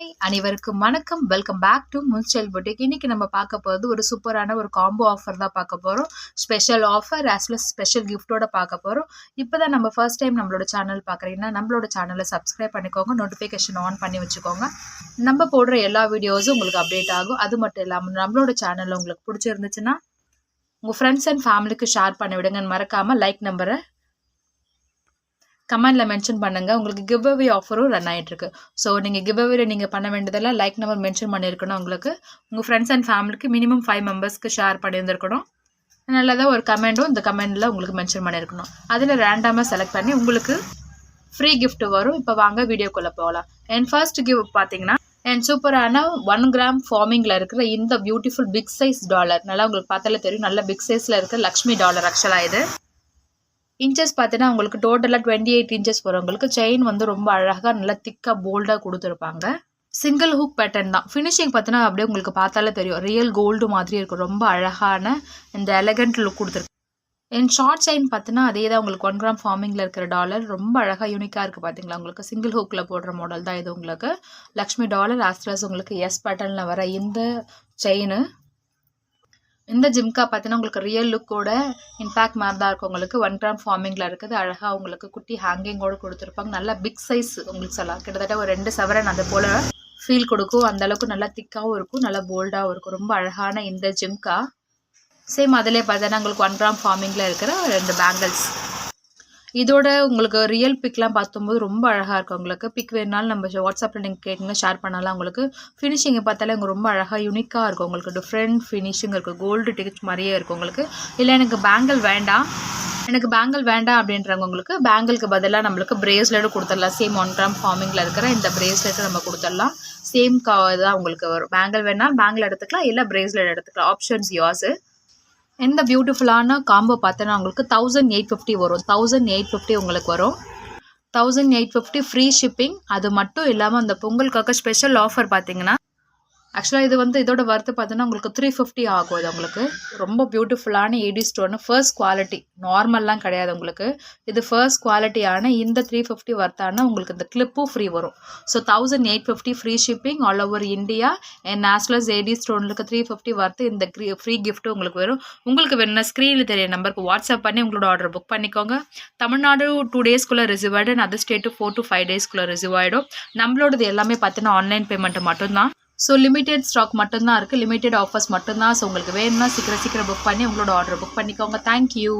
Hi அனைவருக்கும் வணக்கம். Welcome back to Munstyle boutique. இன்னைக்கு நம்ம பார்க்க போகிறது ஒரு சூப்பரான ஒரு காம்போ ஆஃபர் தான் பார்க்க போகிறோம். Special offer as well special கிஃப்ட்டோட பார்க்க போகிறோம். இப்போ தான் நம்ம ஃபர்ஸ்ட் டைம் நம்மளோட சேனல் பார்க்குறீங்கன்னா நம்மளோட சேனலை சப்ஸ்கிரைப் பண்ணிக்கோங்க, நோட்டிஃபிகேஷன் ஆன் பண்ணி வச்சுக்கோங்க. நம்ம போடுற எல்லா வீடியோஸும் உங்களுக்கு அப்டேட் ஆகும். அது மட்டும் இல்லாமல் நம்மளோட சேனலில் உங்களுக்கு பிடிச்சிருந்துச்சுன்னா உங்கள் ஃப்ரெண்ட்ஸ் அண்ட் ஃபேமிலிக்கு ஷேர் பண்ணி விடுங்கன்னு மறக்காமல் லைக் நம்பரை கமெண்டில் மென்ஷன் பண்ணுங்கள். உங்களுக்கு கிவ் அவே ஆஃபரும் ரன் ஆகிட்டுருக்கு. ஸோ நீங்கள் கிவ் அவேல நீங்கள் பண்ண வேண்டியதெல்லாம் லைக் நம்பர் மென்ஷன் பண்ணியிருக்கணும். உங்களுக்கு உங்கள் ஃப்ரெண்ட்ஸ் அண்ட் ஃபேமிலிக்கு மினிமம் 5 மெம்பர்ஸ்க்கு ஷேர் பண்ணியிருந்துருக்கணும். நல்லதாக ஒரு கமெண்ட்டும் இந்த கமெண்டில் உங்களுக்கு மென்ஷன் பண்ணியிருக்கணும். அதில் ரேண்டமாக செலக்ட் பண்ணி உங்களுக்கு ஃப்ரீ கிஃப்ட் வரும். இப்போ வாங்க வீடியோக்குள்ளே போகலாம். என் ஃபர்ஸ்ட் கிஃப்ட் பார்த்தீங்கன்னா என் சூப்பரான 1 கிராம் ஃபார்மிங்கில் இருக்கிற இந்த பியூட்டிஃபுல் பிக் சைஸ் டாலர். நல்லா உங்களுக்கு பார்த்தாலே தெரியும், நல்ல பிக் சைஸில் இருக்கிற லக்ஷ்மி டாலர். ஆக்சுவலாக இது இன்ச்சஸ் பார்த்தீங்கன்னா உங்களுக்கு டோட்டலாக 28 இன்ச்சஸ் வரும். உங்களுக்கு செயின் வந்து ரொம்ப அழகாக நல்லா திக்காக போல்டாக கொடுத்துருப்பாங்க. சிங்கிள் ஹூக் பேட்டர்ன் தான். ஃபினிஷிங் பார்த்தீங்கன்னா அப்படியே உங்களுக்கு பார்த்தாலே தெரியும், ரியல் கோல்டு மாதிரி இருக்கும். ரொம்ப அழகான இந்த எலகண்ட் லுக் கொடுத்துருக்கு. என் ஷார்ட் செயின் பார்த்தீங்கன்னா அதே தான் உங்களுக்கு 1 கிராம் ஃபார்மிங்கில் இருக்கிற டாலர். ரொம்ப அழகாக யூனிக்காக இருக்குது பார்த்தீங்களா. உங்களுக்கு சிங்கிள் ஹூக்கில் போடுற மாடல் தான் இது. உங்களுக்கு லக்ஷ்மி டாலர் ஆஸ்ட்ரஸ் உங்களுக்கு எஸ் பேட்டர்னில் வர இந்த செயின். இந்த ஜிம்கா பார்த்தீங்கன்னா உங்களுக்கு ரியல் லுக்கோட இம்பேக்ட் மாதிரி தான் இருக்கும். உங்களுக்கு 1 கிராம் ஃபார்மிங்கில் இருக்குது. அழகாக உங்களுக்கு குட்டி ஹேங்கிங்கோடு கொடுத்துருப்பாங்க. நல்லா பிக் சைஸ் உங்களுக்கு சொல்லலாம். கிட்டத்தட்ட ஒரு 2 சவரன் அது போல் ஃபீல் கொடுக்கும். அந்தளவுக்கு நல்லா திக்காகவும் இருக்கும், நல்லா போல்டாகவும் இருக்கும். ரொம்ப அழகான இந்த ஜிம்கா. சேம் அதிலே பார்த்தீங்கன்னா உங்களுக்கு 1 கிராம் ஃபார்மிங்கில் இருக்கிற 2 பேங்கிள்ஸ். இதோட உங்களுக்கு ரியல் பிக்லாம் பார்க்கும்போது ரொம்ப அழகாக இருக்கும். உங்களுக்கு பிக் வேணுனாலும் நம்ம வாட்ஸ்அப்பில் நீங்கள் கேட்குங்க, ஷேர் பண்ணலாம். உங்களுக்கு ஃபினிஷிங்கை பார்த்தாலே உங்களுக்கு ரொம்ப அழகாக யூனிக்காக இருக்கும். உங்களுக்கு டிஃப்ரெண்ட் ஃபினிஷிங் இருக்குது. கோல்டு டிக்கெட் மாதிரியே இருக்கும். உங்களுக்கு இல்லை எனக்கு பேங்கிள் வேண்டாம் அப்படின்றவங்க உங்களுக்கு பேங்கிளுக்கு பதிலாக நம்மளுக்கு பிரேஸ்லெட்டும் கொடுத்துடலாம். சேம் 1 கிராம் ஃபார்மிங்கில் இருக்கிற இந்த பிரேஸ்லெட்டை நம்ம கொடுத்துடலாம். சேம் தான் உங்களுக்கு வரும். பேங்கிள் வேணால் பேங்கிள் எடுத்துக்கலாம், இல்லை பிரேஸ்லெட் எடுத்துக்கலாம். ஆப்ஷன்ஸ் யோர்ஸு. இந்த பியூட்டிஃபுல்லான காம்போ பார்த்தோன்னா உங்களுக்கு 1850 வரும். 1850 உங்களுக்கு வரும். 1850 ஃப்ரீ ஷிப்பிங். அது மட்டும் இல்லாமல் அந்த பொங்கலுக்காக ஸ்பெஷல் ஆஃபர் பார்த்தீங்கன்னா ஆக்சுவலாக இது வந்து இதோட வர்த்து பார்த்தீங்கன்னா உங்களுக்கு 350 ஆகும். இது உங்களுக்கு ரொம்ப பியூட்டிஃபுல்லான ஏடி ஸ்டோன்னு ஃபர்ஸ்ட் குவாலிட்டி, நார்மல்லாம் கிடையாது. உங்களுக்கு இது ஃபர்ஸ்ட் குவாலிட்டியான இந்த 350 வர்த்தான உங்களுக்கு இந்த கிளிப்பும் ஃப்ரீ வரும். So 1850 free shipping all over India. And ஆஸ்லஸ் ஏடி ஸ்டோனுக்கு 350 வர்த்து இந்த ஃப்ரீ கிஃப்ட்டு உங்களுக்கு வரும். உங்களுக்கு வேணும்னா ஸ்க்ரீனில் தெரிய நம்பருக்கு வாட்ஸ்அப் பண்ணி உங்களோட ஆர்டர் புக் பண்ணிக்கோங்க. தமிழ்நாடு 2 டேஸ்க்குள்ளே ரிசீவ் ஆகிடும். அதர் ஸ்டேட்டு 4 to 5 டேஸ்க்குள்ளே ரிசீவ் ஆகிடும். நம்மளோடது எல்லாமே பார்த்தீங்கன்னா ஆன்லைன் பேமெண்ட் மட்டும்தான். ஸோ லிமிடெட் ஸ்டாக் மட்டும்தான் இருக்குது, லிமிடெட் ஆஃபர்ஸ் மட்டும்தான். ஸோ உங்களுக்கு வேணும்னா சீக்கிரம் புக் பண்ணி உங்களோட ஆர்டர் புக் பண்ணிக்கோங்க. தேங்க்யூ.